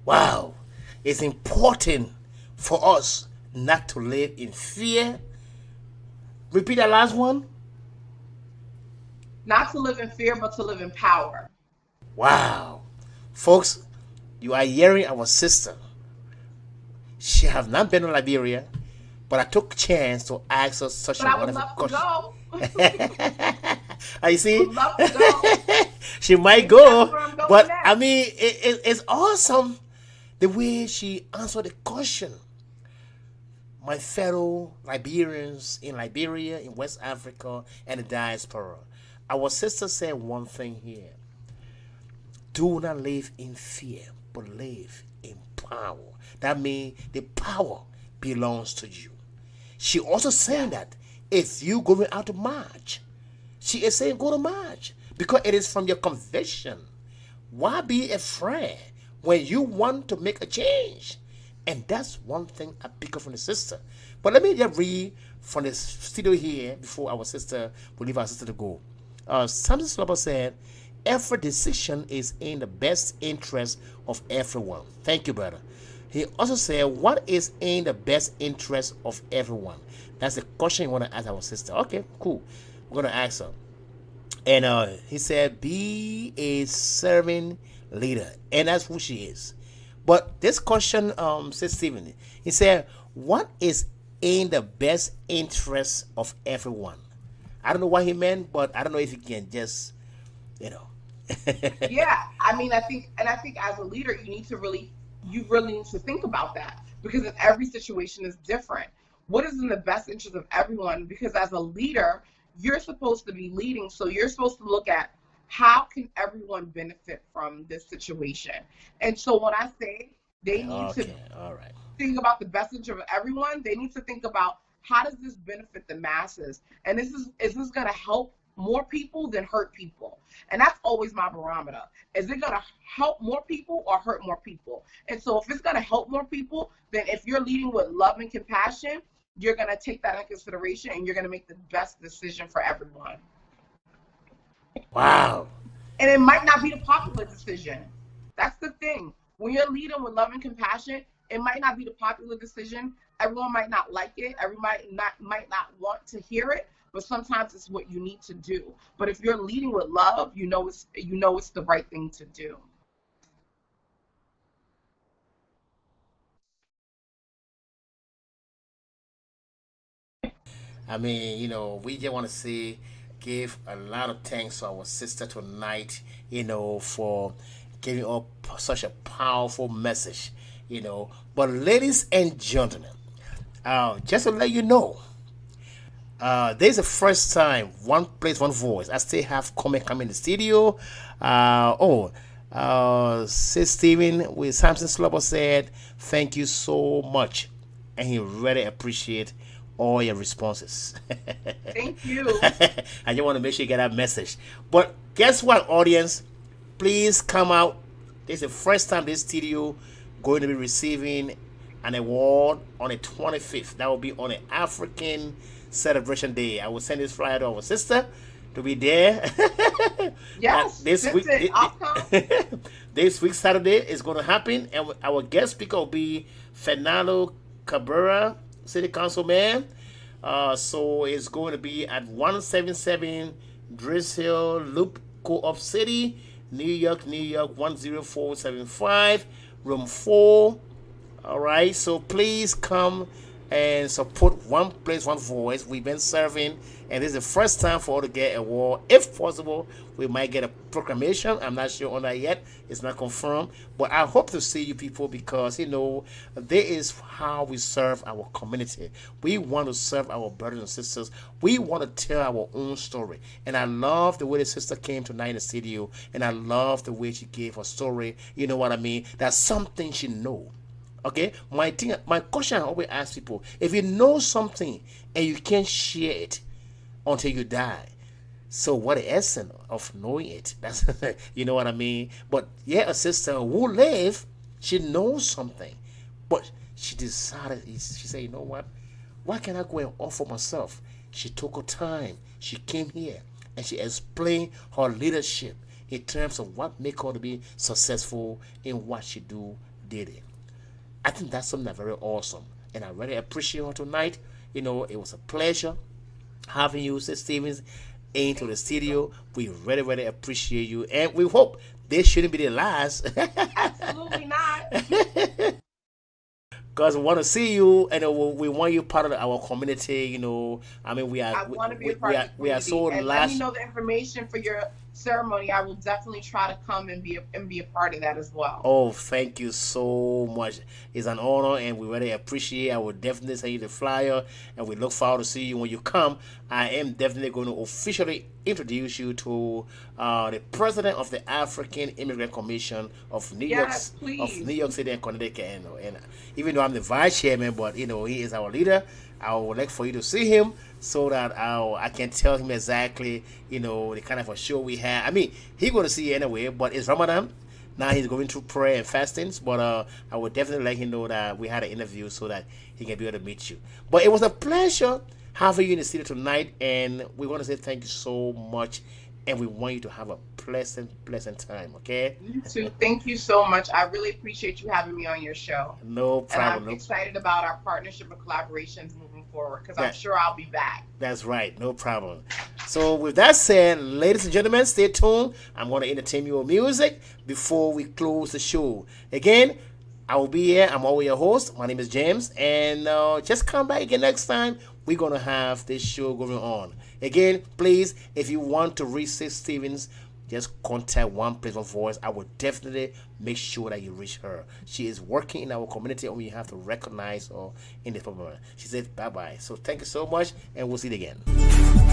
Wow. It's important for us not to live in fear. Repeat that last one. Not to live in fear, but to live in power. Wow. Folks, you are hearing our sister. She have not been in Liberia, but I took chance to ask her such a wonderful question. You see? Would love to go. She might go, but next. I mean, it's awesome the way she answered the question. My fellow Liberians in Liberia, in West Africa, and the diaspora, our sister said one thing here. Do not live in fear, but live in power. That means the power belongs to you. She also saying that if you going out to march, she is saying go to march because it is from your conviction. Why be afraid when you want to make a change? And that's one thing I pick up from the sister. But let me just read from the studio here before our sister will leave our sister to go. Samson Sloper said, every decision is in the best interest of everyone. Thank you, brother. He also said, what is in the best interest of everyone? That's the question you want to ask our sister. Okay, cool. We're going to ask her. And he said, be a serving leader. And that's who she is. But this question, says Stephen, he said, what is in the best interest of everyone? I don't know what he meant, but I don't know if he can just, Yeah, I mean, I think as a leader, you really need to think about that, because every situation is different. What is in the best interest of everyone? Because as a leader, you're supposed to be leading, so you're supposed to look at how can everyone benefit from this situation. And so when I say they need to think about the best interest of everyone, they need to think about how does this benefit the masses, and is this going to help more people than hurt people? And that's always my barometer. Is it going to help more people or hurt more people? And so if it's going to help more people, then if you're leading with love and compassion, you're going to take that into consideration and you're going to make the best decision for everyone. Wow. And it might not be the popular decision. That's the thing. When you're leading with love and compassion, it might not be the popular decision. Everyone might not like it. Everyone might not want to hear it. But sometimes it's what you need to do. But if you're leading with love, you know it's the right thing to do. I mean, we just want to say, give a lot of thanks to our sister tonight, for giving up such a powerful message, But ladies and gentlemen, just to let you know, this is the first time One Place, One Voice. I still have comment coming in the studio. Sis Stephen with Samson Sloper said, thank you so much. And he really appreciate all your responses. Thank you. I just want to make sure you get that message. But guess what, audience? Please come out. This is the first time this studio going to be receiving an award on the 25th. That will be on an African Celebration Day. I will send this flyer to our sister to be there. Yes, this week Saturday is going to happen, and our guest speaker will be Fernando Cabrera, City Councilman. So it's going to be at 177 Drizzle Loop, Co-op City, New York 10475, room 4. All right, so please come and support One Place, One Voice. We've been serving, and this is the first time for us to get a award. If possible, we might get a proclamation. I'm not sure on that yet. It's not confirmed. But I hope to see you people because, this is how we serve our community. We want to serve our brothers and sisters. We want to tell our own story. And I love the way the sister came tonight in the studio, and I love the way she gave her story. You know what I mean? That's something she know. Okay, my question I always ask people: if you know something and you can't share it until you die, so what the essence of knowing it? That's you know what I mean. But yeah, a sister who live, she knows something, but she decided. She said, you know what? Why can't I go and offer myself? She took her time. She came here and she explained her leadership in terms of what make her to be successful in what she do daily. I think that's something that's very awesome, and I really appreciate her tonight. It was a pleasure having you, Sis Stevens, into the studio. We really, really appreciate you, and we hope this shouldn't be the last. Absolutely not. Because we want to see you, and we want you part of our community. I mean, I want to be a part of the community. We are so and last. Let me know the information for your ceremony. I will definitely try to come and be a part of that as well. Oh, thank you so much. It's an honor, and we really appreciate it. I will definitely send you the flyer, and we look forward to see you when you come. I am definitely going to officially introduce you to the president of the African Immigrant Commission of New York City and Connecticut. And even though I'm the vice chairman, but he is our leader. I would like for you to see him so that I can tell him exactly, the kind of a show we have. I mean, he's going to see you anyway, but it's Ramadan. Now he's going through prayer and fastings, but I would definitely let him know that we had an interview so that he can be able to meet you. But it was a pleasure having you in the studio tonight, and we want to say thank you so much, and we want you to have a pleasant time, okay? You too. Thank you so much. I really appreciate you having me on your show. No problem. And I'm excited about our partnership and collaborations moving forward because I'm sure I'll be back. That's right. No problem. So with that said, ladies and gentlemen, stay tuned. I'm going to entertain you with music before we close the show. Again, I will be here. I'm always your host. My name is James. And just come back again next time. We're going to have this show going on. Again, please, if you want to reach Sis Stevens, just contact One Place, One Voice. I will definitely make sure that you reach her. She is working in our community, and we have to recognize her in this program. She said bye-bye. So thank you so much, and we'll see you again.